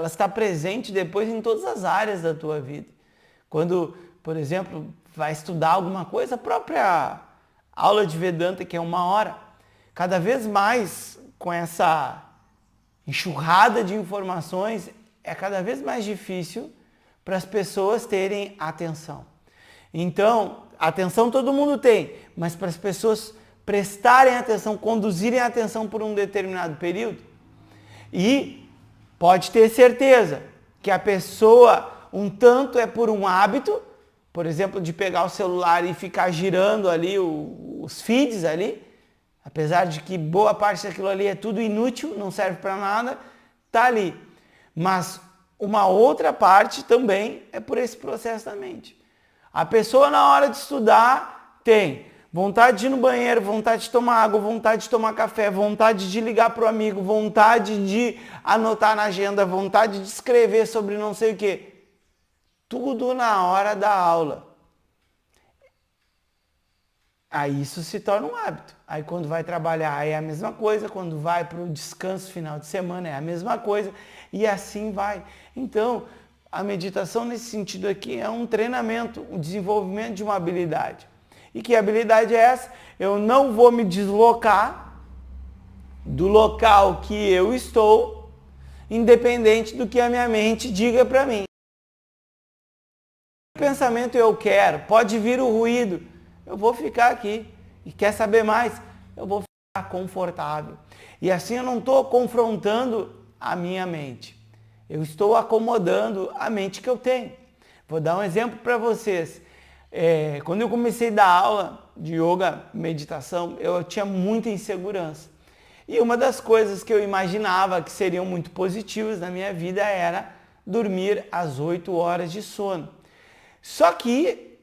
está presente depois em todas as áreas da tua vida. Quando, por exemplo, vai estudar alguma coisa, a própria aula de Vedanta, que é 1 hora, cada vez mais com essa enxurrada de informações, é cada vez mais difícil para as pessoas terem atenção. Então, atenção todo mundo tem, mas para as pessoas prestarem atenção, conduzirem a atenção por um determinado período. E pode ter certeza que a pessoa, um tanto é por um hábito, por exemplo, de pegar o celular e ficar girando ali os feeds ali, apesar de que boa parte daquilo ali é tudo inútil, não serve para nada, tá ali. Mas uma outra parte também é por esse processo da mente. A pessoa na hora de estudar tem vontade de ir no banheiro, vontade de tomar água, vontade de tomar café, vontade de ligar para o amigo, vontade de anotar na agenda, vontade de escrever sobre não sei o quê. Tudo na hora da aula. Aí isso se torna um hábito. Aí quando vai trabalhar é a mesma coisa, quando vai para o descanso final de semana é a mesma coisa e assim vai. Então, a meditação nesse sentido aqui é um treinamento, um desenvolvimento de uma habilidade. E que habilidade é essa? Eu não vou me deslocar do local que eu estou, independente do que a minha mente diga para mim. O pensamento eu quero, pode vir o ruído, eu vou ficar aqui. E quer saber mais? Eu vou ficar confortável. E assim eu não estou confrontando a minha mente. Eu estou acomodando a mente que eu tenho. Vou dar um exemplo para vocês. Quando eu comecei a dar aula de yoga, meditação, eu tinha muita insegurança. E uma das coisas que eu imaginava que seriam muito positivas na minha vida era dormir às 8 horas de sono. Só que,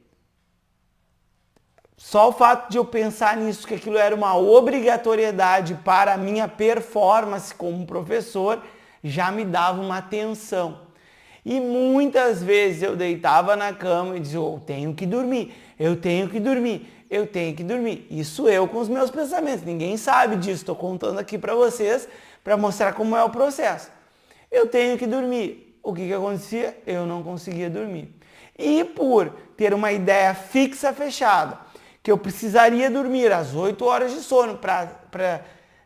só o fato de eu pensar nisso, que aquilo era uma obrigatoriedade para a minha performance como professor, já me dava uma tensão. E muitas vezes eu deitava na cama e dizia, eu tenho que dormir, eu tenho que dormir, eu tenho que dormir. Isso eu com os meus pensamentos, ninguém sabe disso, estou contando aqui para vocês, para mostrar como é o processo. Eu tenho que dormir. O que acontecia? Eu não conseguia dormir. E por ter uma ideia fixa, fechada, que eu precisaria dormir às 8 horas de sono para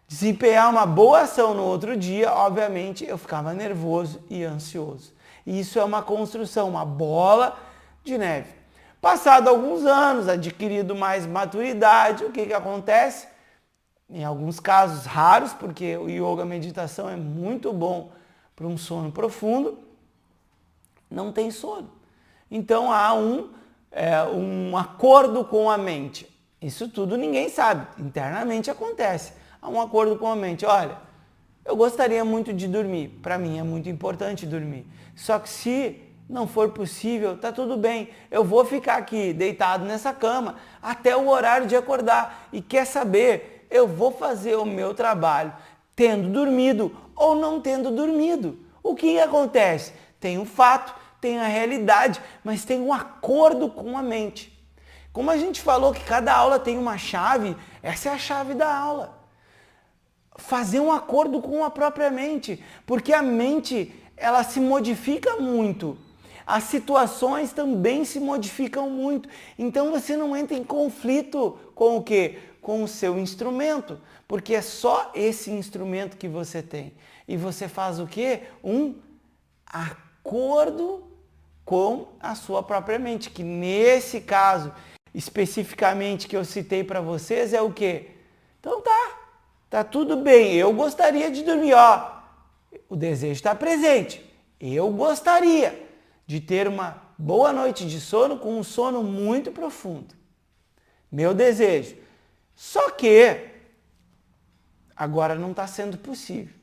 desempenhar uma boa ação no outro dia, obviamente eu ficava nervoso e ansioso. E isso é uma construção, uma bola de neve. Passado alguns anos, adquirido mais maturidade, o que acontece? Em alguns casos raros, porque o yoga, a meditação é muito bom para um sono profundo, não tem sono. Então há um acordo com a mente. Isso tudo ninguém sabe, internamente acontece. Há um acordo com a mente. Olha, Eu gostaria muito de dormir. Para mim é muito importante dormir. Só que se não for possível, tá tudo bem. Eu vou ficar aqui deitado nessa cama até o horário de acordar. E quer saber? Eu vou fazer o meu trabalho tendo dormido ou não tendo dormido. O que acontece? Tem um fato, tem a realidade, mas tem um acordo com a mente. Como a gente falou que cada aula tem uma chave, essa é a chave da aula. Fazer um acordo com a própria mente, porque a mente, ela se modifica muito. As situações também se modificam muito. Então você não entra em conflito com o quê? Com o seu instrumento, porque é só esse instrumento que você tem. E você faz o quê? Um acordo com a sua própria mente, que nesse caso, especificamente que eu citei para vocês, é o quê? Então tá tudo bem, eu gostaria de dormir, ó, o desejo está presente, eu gostaria de ter uma boa noite de sono com um sono muito profundo, meu desejo, só que agora não está sendo possível.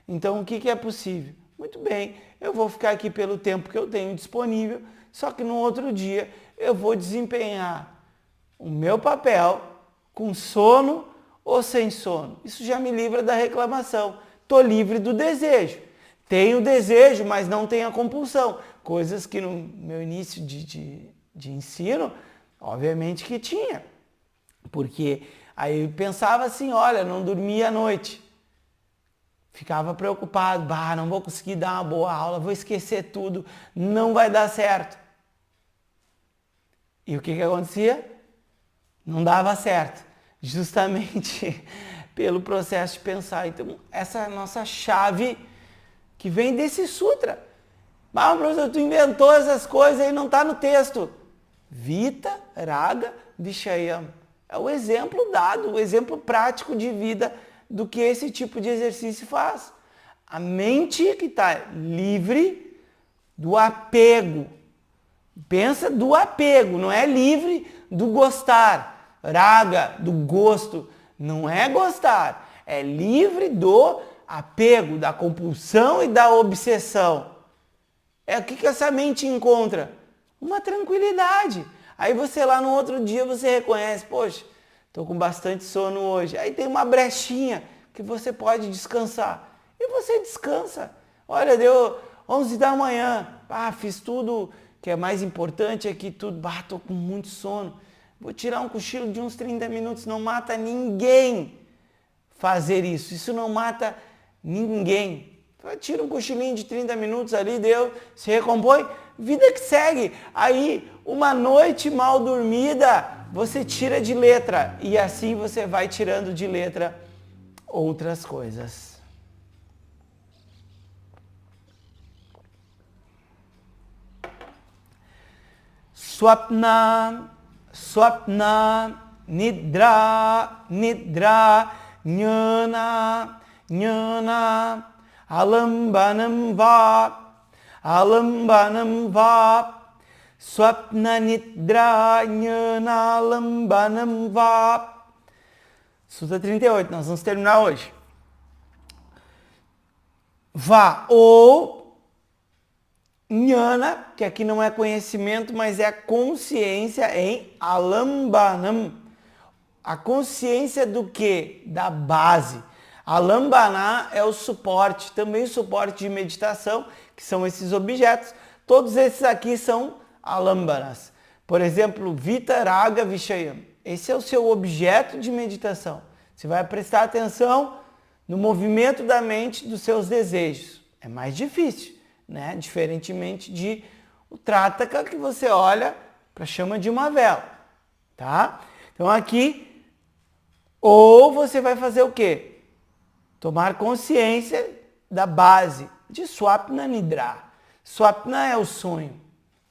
Então o que é possível? Muito bem, eu vou ficar aqui pelo tempo que eu tenho disponível, só que no outro dia eu vou desempenhar o meu papel com sono ou sem sono. Isso já me livra da reclamação. Estou livre do desejo. Tenho desejo, mas não tenho a compulsão. Coisas que no meu início de ensino, obviamente que tinha. Porque aí eu pensava assim, olha, não dormia à noite. Ficava preocupado, não vou conseguir dar uma boa aula, vou esquecer tudo, não vai dar certo. E o que acontecia? Não dava certo, justamente pelo processo de pensar. Então, essa é a nossa chave que vem desse sutra. Professor, tu inventou essas coisas e não está no texto. Vita, Raga, Vishayam. É o exemplo dado, o exemplo prático de vida do que esse tipo de exercício faz. A mente que está livre do apego. Pensa do apego, não é livre do gostar. Raga, do gosto, não é gostar. É livre do apego, da compulsão e da obsessão. É o que essa mente encontra? Uma tranquilidade. Aí você lá no outro dia você reconhece, poxa, estou com bastante sono hoje. Aí tem uma brechinha que você pode descansar. E você descansa. Olha, deu 11 da manhã. Fiz tudo que é mais importante aqui, tudo. Estou com muito sono. Vou tirar um cochilo de uns 30 minutos. Não mata ninguém fazer isso. Isso não mata ninguém. Tira um cochilinho de 30 minutos ali, deu, se recompõe, vida que segue. Aí, uma noite mal dormida, você tira de letra. E assim você vai tirando de letra outras coisas. Swapna, swapna, nidra, nidra, jnana, jnana. Alambanam va, swapna nidra jnana alambanam va. Sutra 38, nós vamos terminar hoje. Vá ou jnana, que aqui não é conhecimento, mas é a consciência em alambanam. A consciência do que? Da base. Alambana é o suporte, também o suporte de meditação, que são esses objetos. Todos esses aqui são alambanas. Por exemplo, Vita, Raga, Vishayam. Esse é o seu objeto de meditação. Você vai prestar atenção no movimento da mente dos seus desejos. É mais difícil, né? Diferentemente de o Trataka, que você olha para a chama de uma vela, tá? Então aqui, ou você vai fazer o quê? Tomar consciência da base de Swapna Nidra. Swapna é o sonho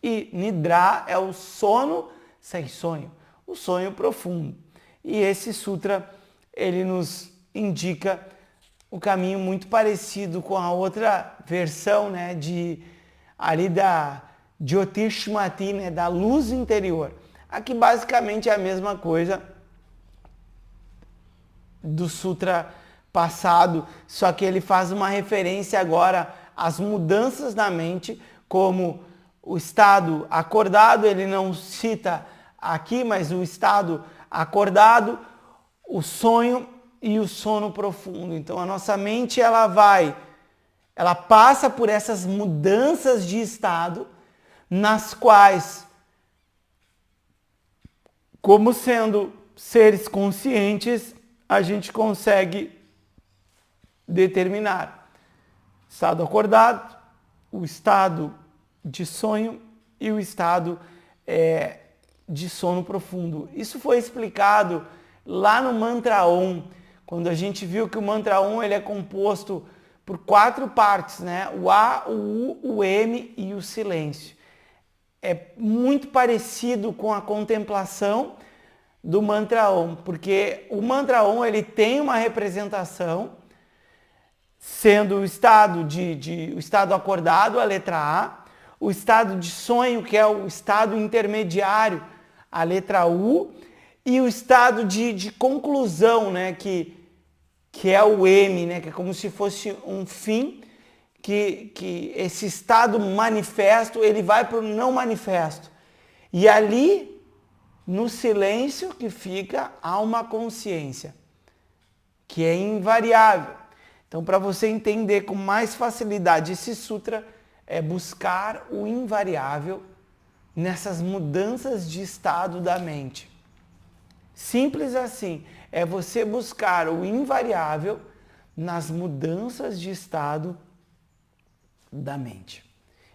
e Nidra é o sono sem sonho, o sonho profundo. E esse sutra, ele nos indica um caminho muito parecido com a outra versão, né, ali da Jyotishmati, né, da luz interior. Aqui basicamente é a mesma coisa do sutra passado, só que ele faz uma referência agora às mudanças na mente, como o estado acordado, ele não cita aqui, mas o estado acordado, o sonho e o sono profundo. Então a nossa mente ela passa por essas mudanças de estado, nas quais, como sendo seres conscientes, a gente consegue determinar estado acordado, o estado de sonho e o estado de sono profundo. Isso foi explicado lá no Mantra Om, quando a gente viu que o Mantra Om ele é composto por 4 partes, né? O A, o U, o M e o silêncio. É muito parecido com a contemplação do Mantra Om, porque o Mantra Om ele tem uma representação sendo o estado o estado acordado, a letra A, o estado de sonho, que é o estado intermediário, a letra U, e o estado de conclusão, né, que é o M, né, que é como se fosse um fim, que esse estado manifesto, ele vai para o não manifesto. E ali, no silêncio que fica, há uma consciência, que é invariável. Então, para você entender com mais facilidade esse sutra, é buscar o invariável nessas mudanças de estado da mente. Simples assim, é você buscar o invariável nas mudanças de estado da mente.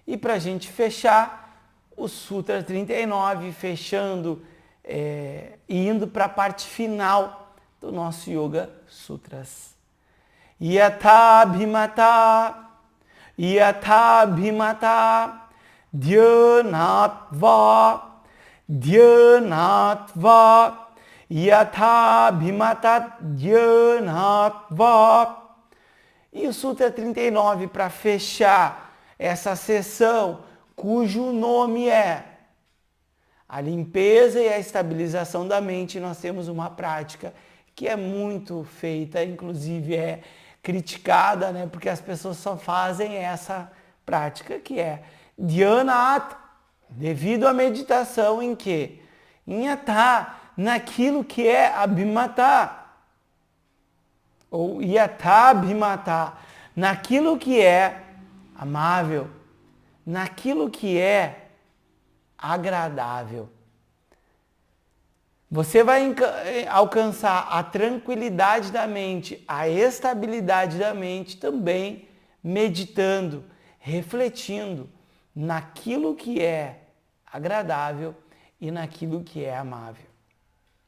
E para a gente fechar, o Sutra 39, fechando e indo para a parte final do nosso Yoga Sutras. Yatha bhimata dhyanatva yatha bhimata dhyanatva. E o Sutra 39, para fechar essa sessão, cujo nome é a limpeza e a estabilização da mente, nós temos uma prática que é muito feita, inclusive é criticada, né? Porque as pessoas só fazem essa prática, que é Dhyanat, devido à meditação em que? Em Yatha, naquilo que é Abhimata, ou Yatha Bhimata, naquilo que é amável, naquilo que é agradável. Você vai alcançar a tranquilidade da mente, a estabilidade da mente também meditando, refletindo naquilo que é agradável e naquilo que é amável.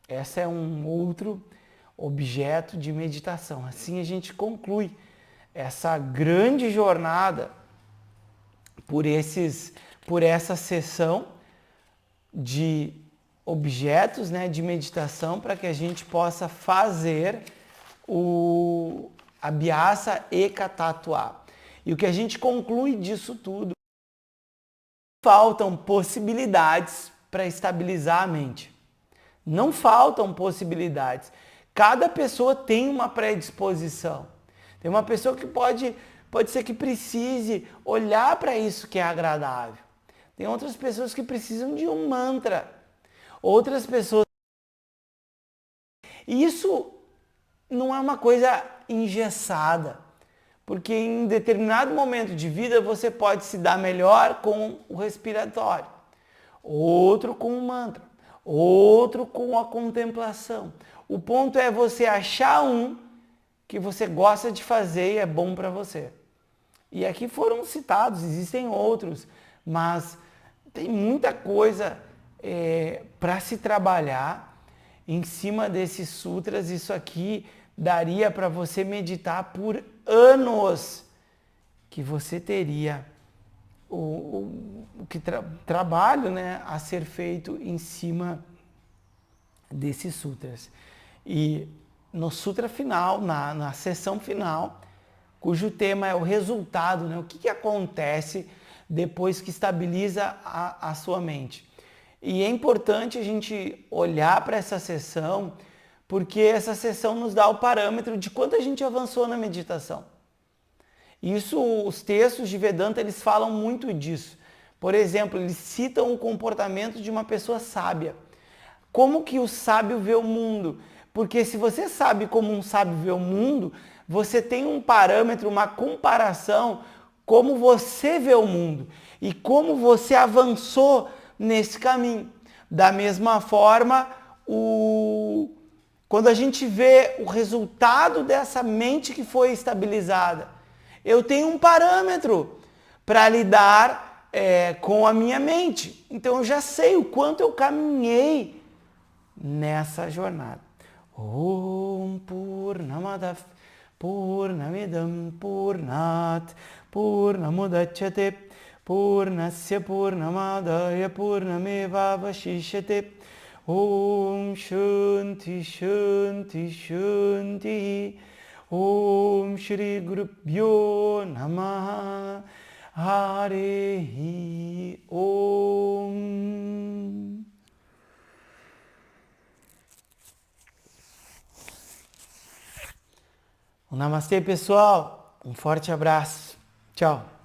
Esse é um outro objeto de meditação. Assim a gente conclui essa grande jornada por essa sessão de objetos, né, de meditação, para que a gente possa fazer o Abhyasa Ekatattva. E o que a gente conclui disso tudo, faltam possibilidades para estabilizar a mente. Não faltam possibilidades. Cada pessoa tem uma predisposição. Tem uma pessoa que pode ser que precise olhar para isso que é agradável. Tem outras pessoas que precisam de um mantra. Outras pessoas. Isso não é uma coisa engessada, porque em determinado momento de vida você pode se dar melhor com o respiratório, outro com o mantra, outro com a contemplação. O ponto é você achar um que você gosta de fazer e é bom para você. E aqui foram citados, existem outros, mas tem muita coisa para se trabalhar em cima desses sutras. Isso aqui daria para você meditar por anos, que você teria trabalho, né, a ser feito em cima desses sutras. E no sutra final, na sessão final, cujo tema é o resultado, né, o que acontece depois que estabiliza a sua mente. E é importante a gente olhar para essa sessão, porque essa sessão nos dá o parâmetro de quanto a gente avançou na meditação. Isso, os textos de Vedanta, eles falam muito disso. Por exemplo, eles citam o comportamento de uma pessoa sábia. Como que o sábio vê o mundo? Porque se você sabe como um sábio vê o mundo, você tem um parâmetro, uma comparação, como você vê o mundo e como você avançou nesse caminho. Da mesma forma, quando a gente vê o resultado dessa mente que foi estabilizada, eu tenho um parâmetro para lidar com a minha mente. Então eu já sei o quanto eu caminhei nessa jornada. Om Purnamadav Purnamidam Purnat Purnamudachyate Purnasya Purnamadaya Purnamevavashishyate Om Shanti Shanti Shanti Om Shri Gurubhyo Namaha Hare Om. Um namastê, pessoal. Um forte abraço. Tchau.